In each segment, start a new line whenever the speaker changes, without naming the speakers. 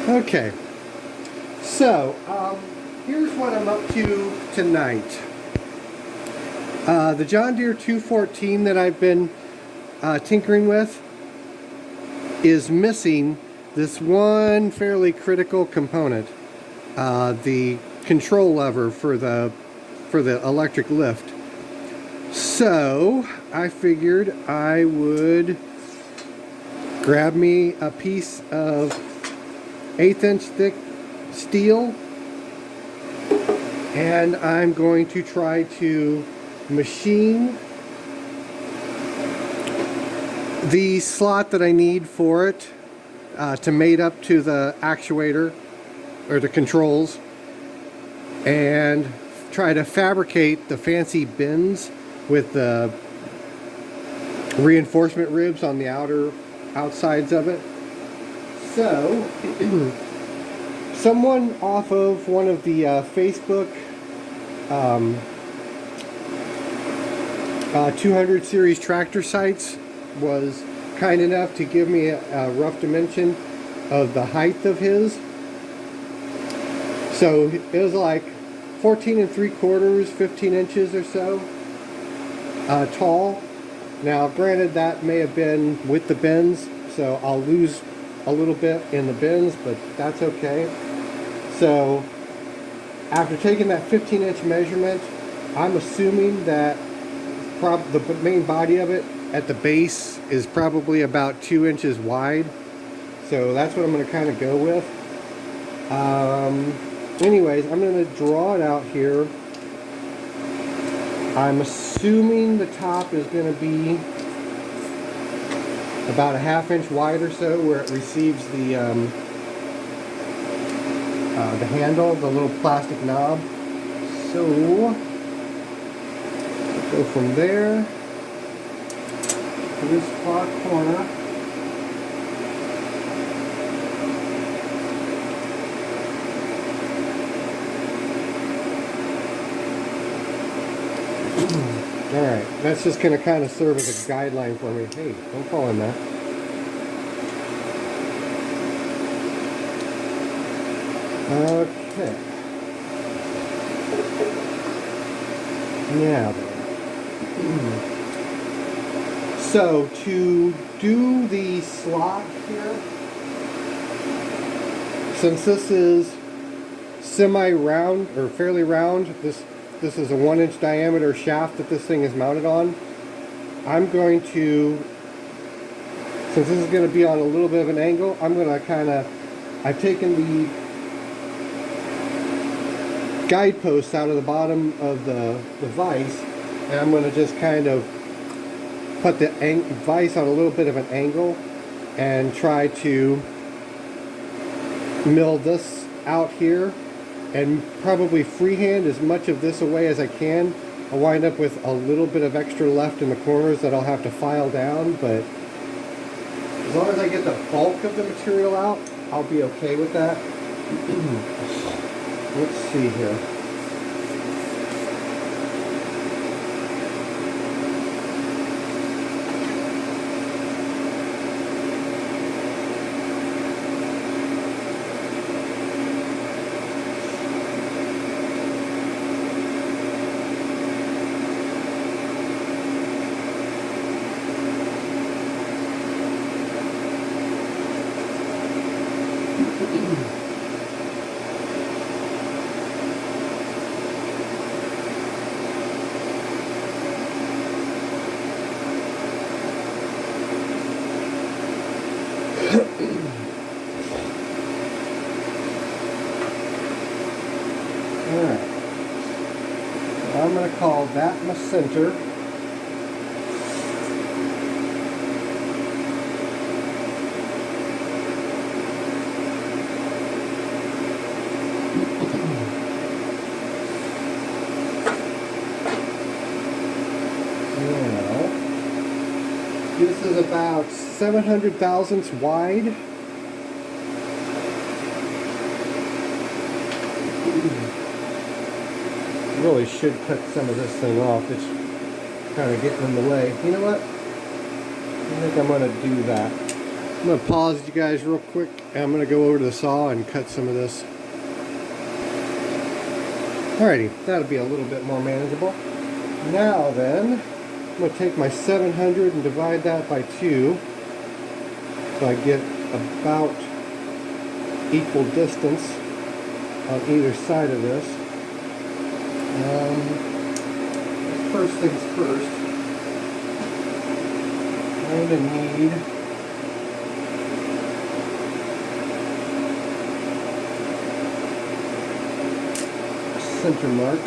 Okay, so here's what I'm up to tonight. The John Deere 214 that I've been tinkering with is missing this one fairly critical component, the control lever for the electric lift. So I figured I would grab me a piece of 1/8 inch thick steel, and I'm going to try to machine the slot that I need for it to mate up to the actuator or the controls, and try to fabricate the fancy bins with the reinforcement ribs on the outsides of it. So someone off of one of the Facebook 200 series tractor sites was kind enough to give me a rough dimension of the height of his. So it was like 14 3/4, 15 inches or so tall. Now granted, that may have been with the bins, so I'll lose a little bit in the bins, but that's okay. So after taking that 15-inch measurement, I'm assuming that the main body of it at the base is probably about 2 inches wide. So that's what I'm going to kind of go with. Anyways, I'm going to draw it out here. I'm assuming the top is going to be about a 1/2 inch wide or so, where it receives the handle, the little plastic knob. So go from there to this far corner. Alright, that's just going to kind of serve as a guideline for me. Hey, don't fall in that. Okay. Now then. So to do the slot here, since this is semi-round or fairly round, this is a 1-inch diameter shaft that this thing is mounted on. I'm going to, since this is going to be on a little bit of an angle, I'm going to I've taken the guideposts out of the bottom of the vise, and I'm going to just kind of put the vise on a little bit of an angle and try to mill this out here, and probably freehand as much of this away as I can. I'll wind up with a little bit of extra left in the corners that I'll have to file down, but as long as I get the bulk of the material out, I'll be okay with that. Let's see here. Alright, I'm going to call that my center. Now, this is about 700 thousandths wide. Really should cut some of this thing off. It's kind of getting in the way. You know what? I think I'm going to do that. I'm going to pause you guys real quick, and I'm going to go over to the saw and cut some of this. Alrighty, that'll be a little bit more manageable. Now then, I'm going to take my 700 and divide that by 2, so I get about equal distance on either side of this. First things first, I'm going to need a center mark.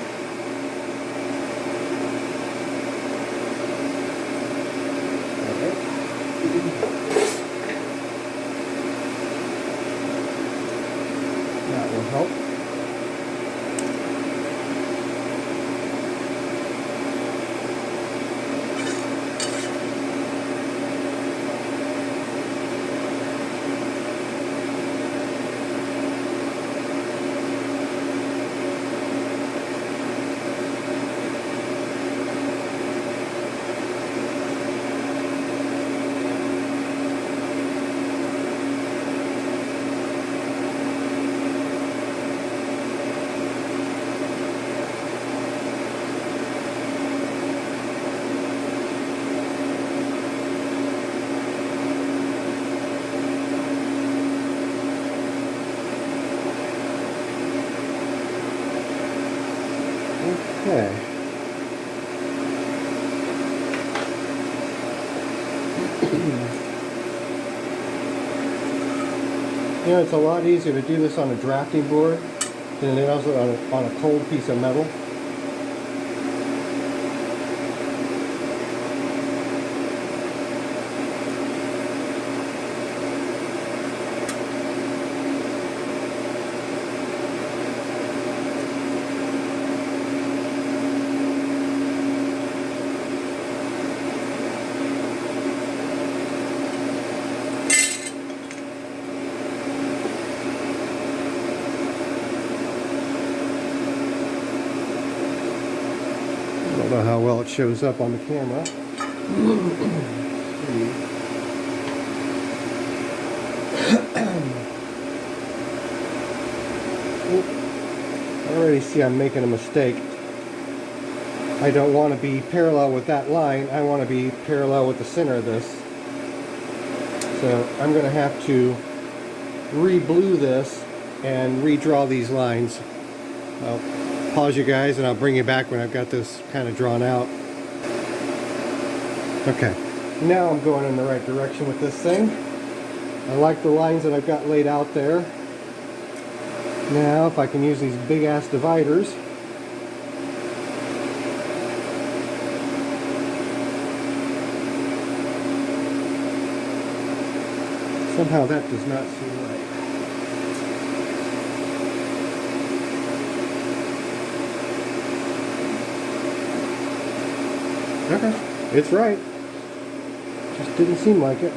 That will help. Okay. You know, it's a lot easier to do this on a drafting board than it is on a cold piece of metal. I don't know how well it shows up on the camera. I already see I'm making a mistake. I don't want to be parallel with that line. I want to be parallel with the center of this. So I'm going to have to re-blue this and redraw these lines. I'll pause you guys and I'll bring you back when I've got this kind of drawn out. Okay, now I'm going in the right direction with this thing. I like the lines that I've got laid out there. Now if I can use these big ass dividers, somehow that does not seem right. Okay, it's right. Just didn't seem like it.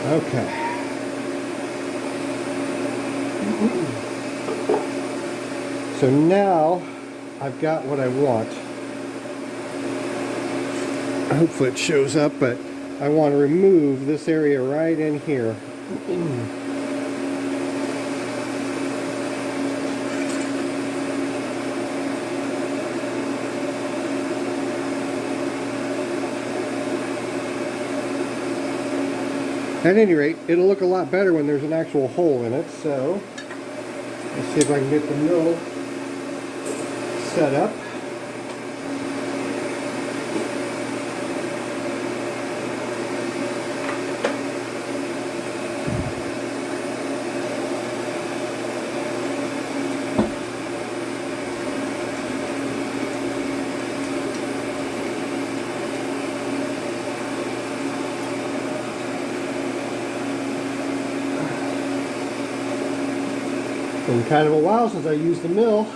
Okay. So now I've got what I want. Hopefully it shows up, but I want to remove this area right in here. At any rate, it'll look a lot better when there's an actual hole in it, so let's see if I can get the mill set up. Been kind of a while since I used the mill.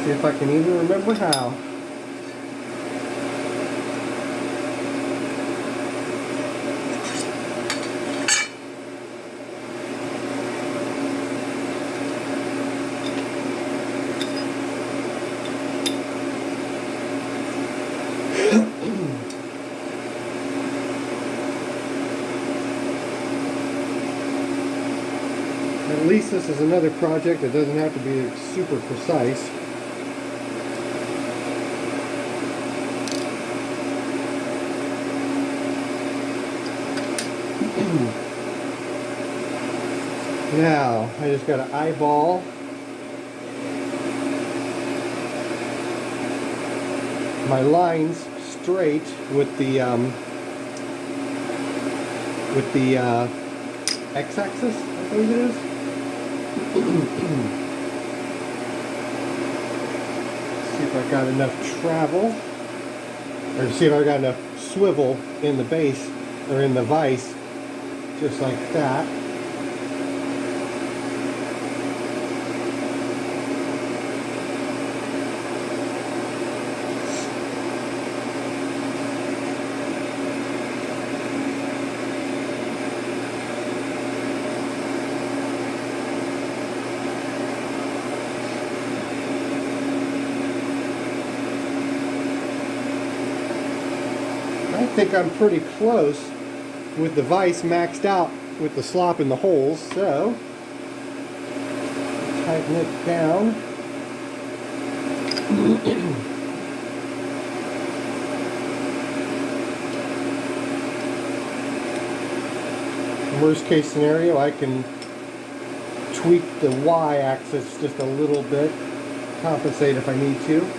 See if I can even remember how. At least this is another project that doesn't have to be super precise. Now, I just got to eyeball my lines straight with the x-axis, I believe it is. See if I got enough travel, or see if I got enough swivel in the base, or in the vise, just like that. I think I'm pretty close with the vise maxed out with the slop in the holes, so tighten it down. Worst case scenario, I can tweak the y-axis just a little bit, compensate if I need to.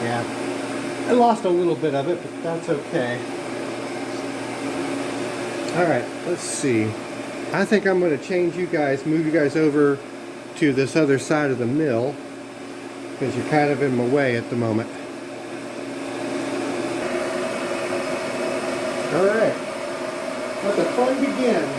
Yeah, I lost a little bit of it, but that's okay. Alright, let's see. I think I'm going to change you guys, move you guys over to this other side of the mill, because you're kind of in my way at the moment. Alright, let the fun begin.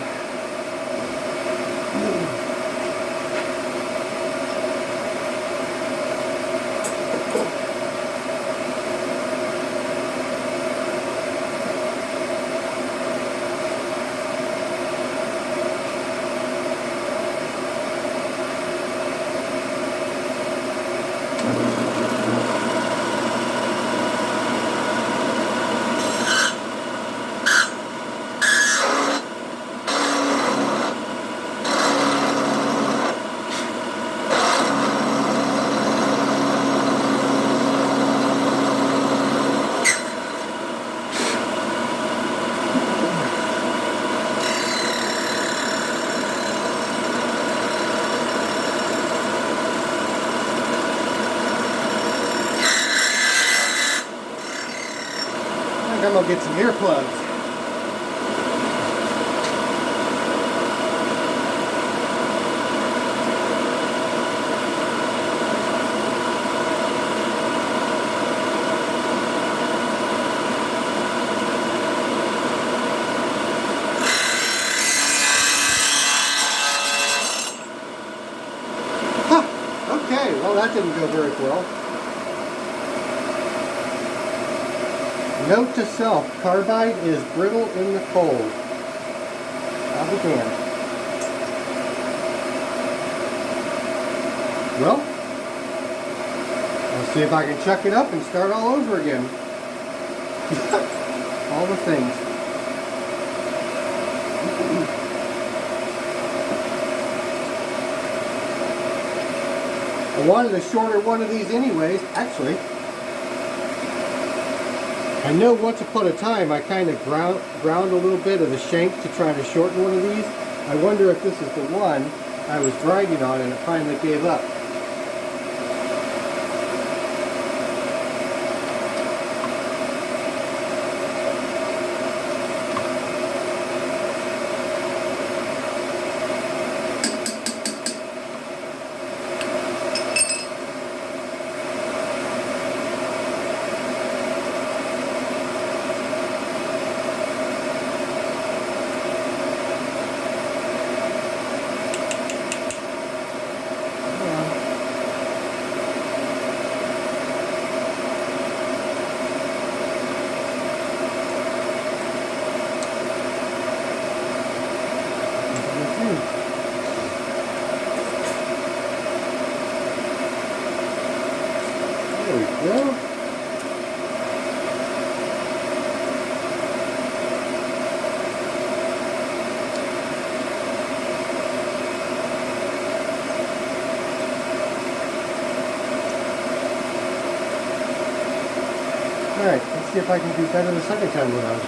I'm gonna get some earplugs. Huh, okay, well that didn't go very well. Note to self, carbide is brittle in the cold. I'll be damned. Well, let's see if I can chuck it up and start all over again. All the things. I wanted a shorter one of these anyways, actually. I know once upon a time I kind of ground a little bit of the shank to try to shorten one of these. I wonder if this is the one I was grinding on and it finally gave up. Alright, let's see if I can do better the second time around.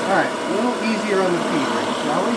Alright, a little easier on the feed rate, shall we?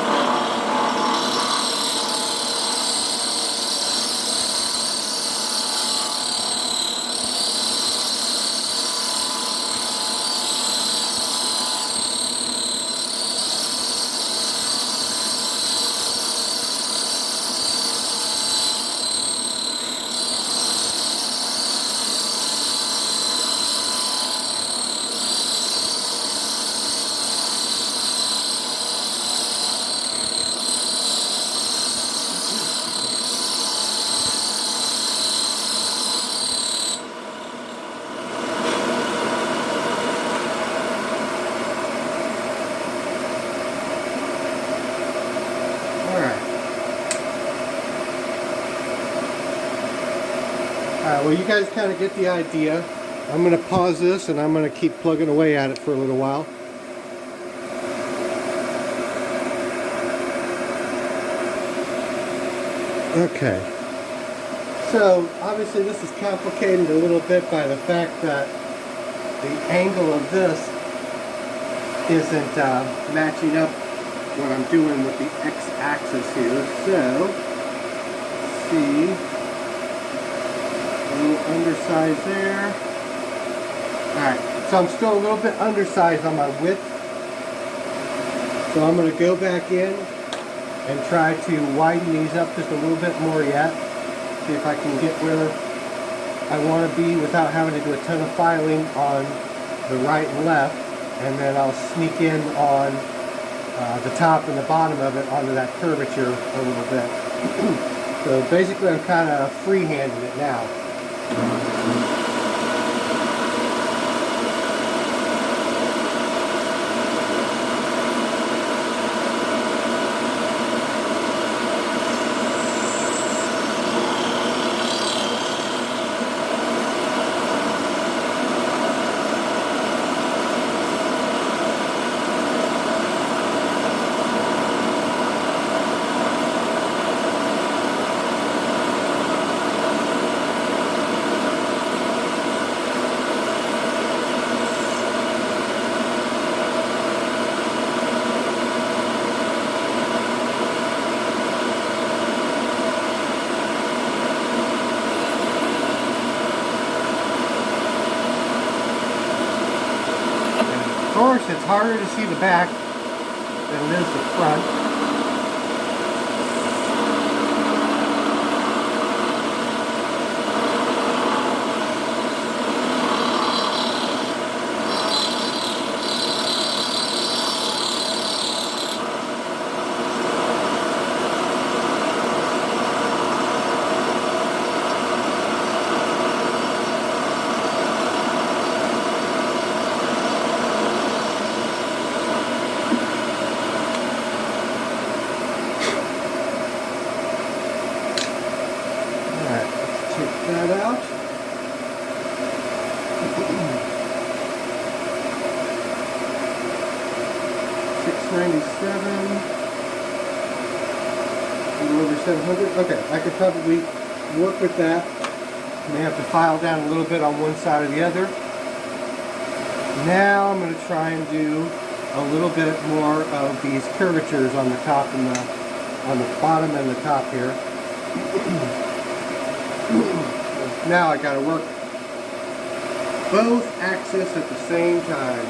Alright, well you guys kind of get the idea. I'm going to pause this and I'm going to keep plugging away at it for a little while. Okay. So obviously this is complicated a little bit by the fact that the angle of this isn't matching up what I'm doing with the x-axis here. So, let's see. A little undersized there. Alright, so I'm still a little bit undersized on my width. So I'm going to go back in and try to widen these up just a little bit more yet. See if I can get where I want to be without having to do a ton of filing on the right and left. And then I'll sneak in on the top and the bottom of it onto that curvature a little bit. So basically I'm kind of freehanding it now. Of course, it's harder to see the back than it is the front. That out. $697. A little over 700. Okay, I could probably work with that. May have to file down a little bit on one side or the other. Now I'm going to try and do a little bit more of these curvatures on the top and on the bottom and the top here. Now I got to work both axes at the same time.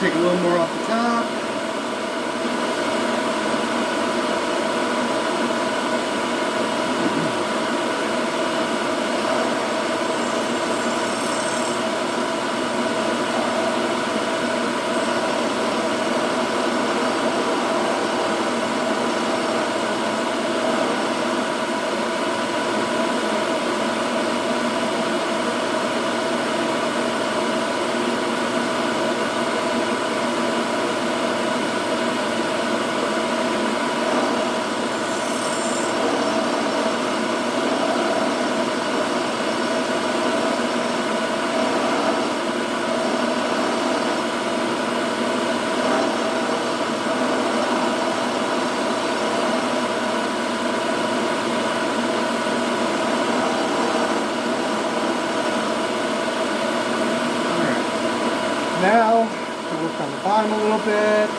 take a little more off the top. Now, to work on the bottom a little bit.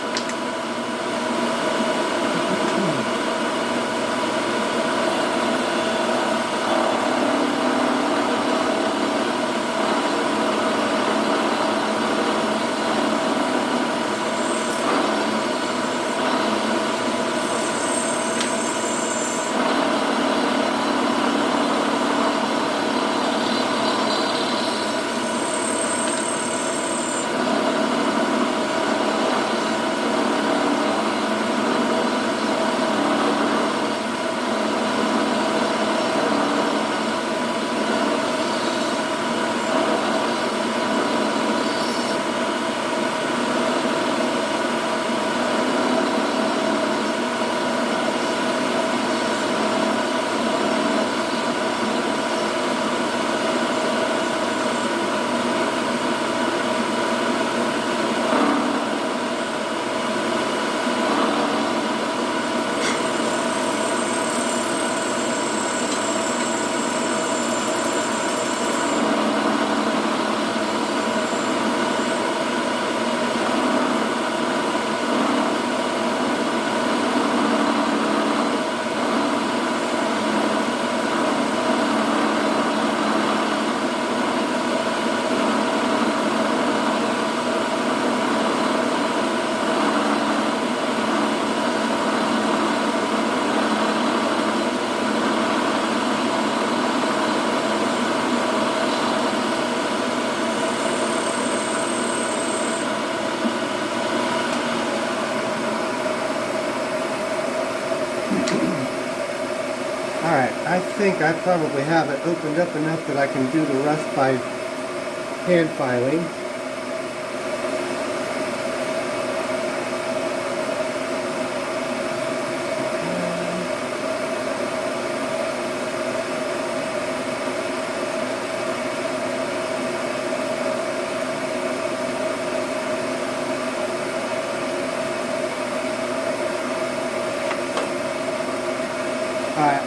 Alright, I think I probably have it opened up enough that I can do the rest by hand filing.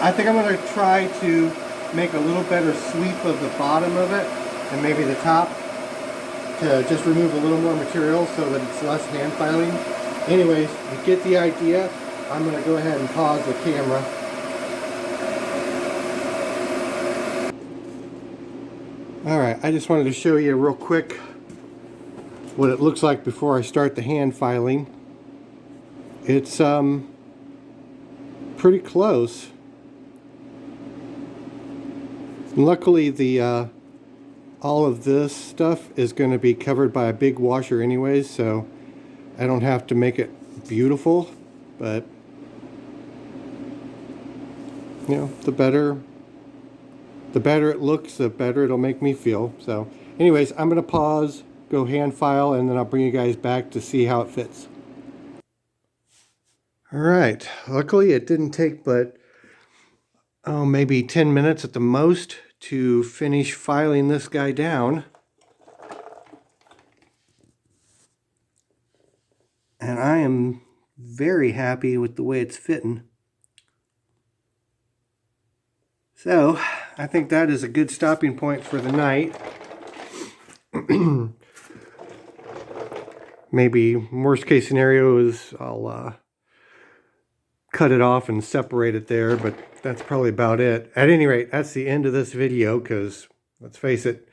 I think I'm going to try to make a little better sweep of the bottom of it and maybe the top to just remove a little more material so that it's less hand filing. Anyways, you get the idea. I'm going to go ahead and pause the camera. Alright, I just wanted to show you real quick what it looks like before I start the hand filing. It's pretty close. Luckily, the all of this stuff is going to be covered by a big washer anyways, so I don't have to make it beautiful, but you know, the better it looks, the better it'll make me feel. So anyways, I'm going to pause, go hand file, and then I'll bring you guys back to see how it fits. Alright, luckily it didn't take but maybe 10 minutes at the most to finish filing this guy down. And I am very happy with the way it's fitting. So, I think that is a good stopping point for the night. Maybe worst case scenario is I'll cut it off and separate it there, but that's probably about it. At any rate, that's the end of this video, because let's face it,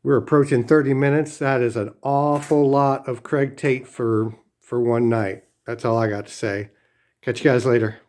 We're approaching 30 minutes. That is an awful lot of Craig Tate for one night. That's all I got to say. Catch you guys later.